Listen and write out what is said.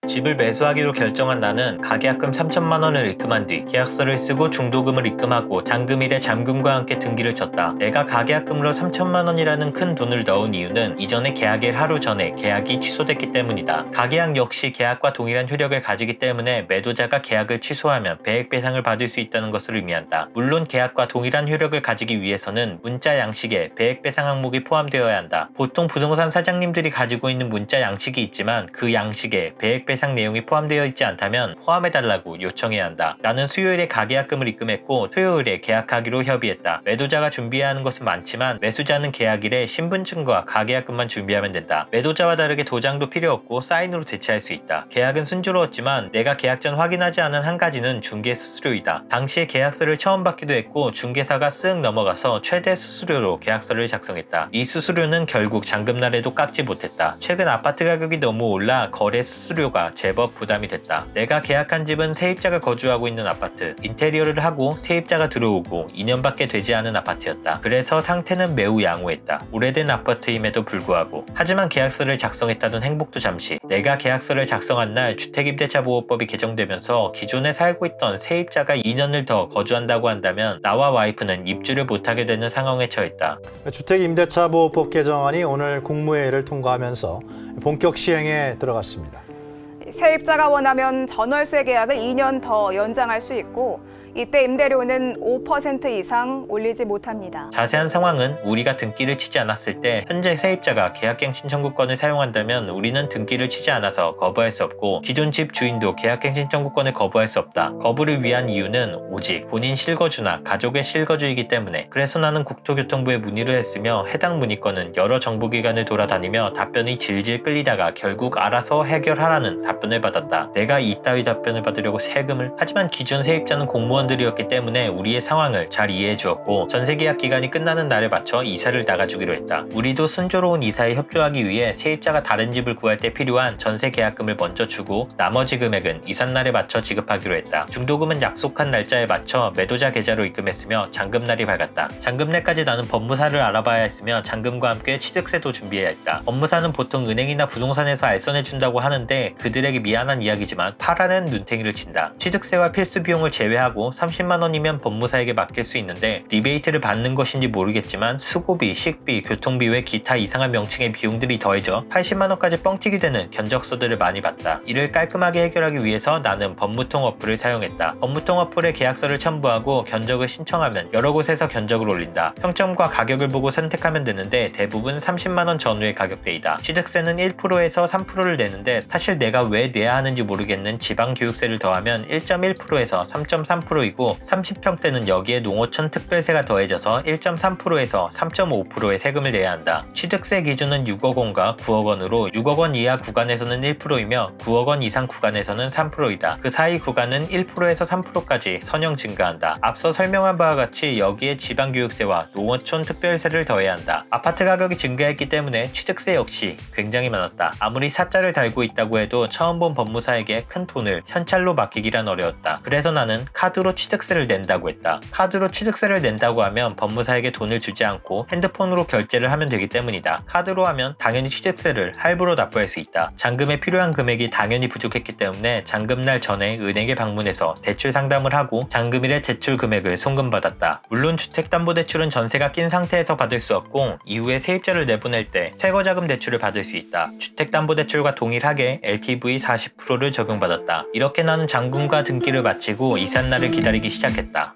집을 매수하기로 결정한 나는 가계약금 3천만 원을 입금한 뒤 계약서를 쓰고 중도금을 입금하고 잔금일에 잔금과 함께 등기를 쳤다. 내가 가계약금으로 3천만 원이라는 큰 돈을 넣은 이유는 이전에 계약일 하루 전에 계약이 취소됐기 때문이다. 가계약 역시 계약과 동일한 효력을 가지기 때문에 매도자가 계약을 취소하면 배액배상을 받을 수 있다는 것을 의미한다. 물론 계약과 동일한 효력을 가지기 위해서는 문자 양식에 배액배상 항목이 포함되어야 한다. 보통 부동산 사장님들이 가지고 있는 문자 양식이 있지만 그 양식에 배액배상 내용이 포함되어 있지 않다면 포함해달라고 요청해야 한다. 나는 수요일에 가계약금을 입금했고 토요일에 계약하기로 협의했다. 매도자가 준비해야 하는 것은 많지만 매수자는 계약일에 신분증과 가계약금만 준비하면 된다. 매도자와 다르게 도장도 필요 없고 사인으로 대체할 수 있다. 계약은 순조로웠지만 내가 계약 전 확인하지 않은 한 가지는 중개 수수료이다. 당시에 계약서를 처음 받기도 했고 중개사가 쓱 넘어가서 최대 수수료로 계약서를 작성했다. 이 수수료는 결국 잔금날에도 깎지 못했다. 최근 아파트 가격이 너무 올라 거래 수수료가 제법 부담이 됐다. 내가 계약한 집은 세입자가 거주하고 있는 아파트, 인테리어를 하고 세입자가 들어오고 2년밖에 되지 않은 아파트였다. 그래서 상태는 매우 양호했다. 오래된 아파트임에도 불구하고. 하지만 계약서를 작성했다던 행복도 잠시. 내가 계약서를 작성한 날 주택임대차보호법이 개정되면서 기존에 살고 있던 세입자가 2년을 더 거주한다고 한다면 나와 와이프는 입주를 못하게 되는 상황에 처했다. 주택임대차보호법 개정안이 오늘 국무회의를 통과하면서 본격 시행에 들어갔습니다. 세입자가 원하면 전월세 계약을 2년 더 연장할 수 있고 이때 임대료는 5% 이상 올리지 못합니다. 자세한 상황은 우리가 등기를 치지 않았을 때 현재 세입자가 계약갱신 청구권을 사용한다면 우리는 등기를 치지 않아서 거부할 수 없고 기존 집 주인도 계약갱신 청구권을 거부할 수 없다. 거부를 위한 이유는 오직 본인 실거주나 가족의 실거주이기 때문에. 그래서 나는 국토교통부에 문의를 했으며 해당 문의건은 여러 정부기관을 돌아다니며 답변이 질질 끌리다가 결국 알아서 해결하라는 답변을 받았다. 내가 이따위 답변을 받으려고 세금을. 하지만 기존 세입자는 공무원들이었기 때문에 우리의 상황을 잘 이해해 주었고 전세계약 기간이 끝나는 날에 맞춰 이사를 나가주기로 했다. 우리도 순조로운 이사에 협조하기 위해 세입자가 다른 집을 구할 때 필요한 전세계약금을 먼저 주고 나머지 금액은 이삿날에 맞춰 지급하기로 했다. 중도금은 약속한 날짜에 맞춰 매도자 계좌로 입금했으며 잔금날이 밝았다. 잔금날까지 나는 법무사를 알아봐야 했으며 잔금과 함께 취득세도 준비해야 했다. 법무사는 보통 은행이나 부동산에서 알선해준다고 하는데 그들에게 미안한 이야기지만 파라는 눈탱이를 친다. 취득세와 필수 비용을 제외하고 30만 원이면 법무사에게 맡길 수 있는데 리베이트를 받는 것인지 모르겠지만 수고비, 식비, 교통비 외 기타 이상한 명칭의 비용들이 더해져 80만 원까지 뻥튀기 되는 견적서들을 많이 받다. 이를 깔끔하게 해결하기 위해서 나는 법무통 어플을 사용했다. 법무통 어플에 계약서를 첨부하고 견적을 신청하면 여러 곳에서 견적을 올린다. 평점과 가격을 보고 선택하면 되는데 대부분 30만 원 전후의 가격대이다. 취득세는 1%에서 3%를 내는데 사실 내가 왜 내야 하는지 모르겠는 지방교육세를 더하면 1.1%에서 3.3%이고 30평대는 여기에 농어촌 특별세가 더해져서 1.3%에서 3.5%의 세금을 내야 한다. 취득세 기준은 6억 원과 9억 원으로 6억 원 이하 구간에서는 1%이며 9억 원 이상 구간에서는 3%이다. 그 사이 구간은 1%에서 3%까지 선형 증가한다. 앞서 설명한 바와 같이 여기에 지방교육세와 농어촌 특별세를 더해야 한다. 아파트 가격이 증가했기 때문에 취득세 역시 굉장히 많았다. 아무리 사자를 달고 있다고 해도 처음 본 법무사에게 큰 돈을 현찰로 맡기기란 어려웠다. 그래서 나는 카드로 취득세를 낸다고 했다. 카드로 취득세를 낸다고 하면 법무사에게 돈을 주지 않고 핸드폰으로 결제를 하면 되기 때문이다. 카드로 하면 당연히 취득세를 할부로 납부할 수 있다. 잔금에 필요한 금액이 당연히 부족했기 때문에 잔금날 전에 은행에 방문해서 대출 상담을 하고 잔금일에 대출 금액을 송금받았다. 물론 주택담보대출은 전세가 낀 상태에서 받을 수 없고 이후에 세입자를 내보낼 때 퇴거자금 대출을 받을 수 있다. 주택담보대출과 동일하게 LTV 40%를 적용받았다. 이렇게 나는 잔금과 등기를 마치고 이삿날을 기다리기 시작했다.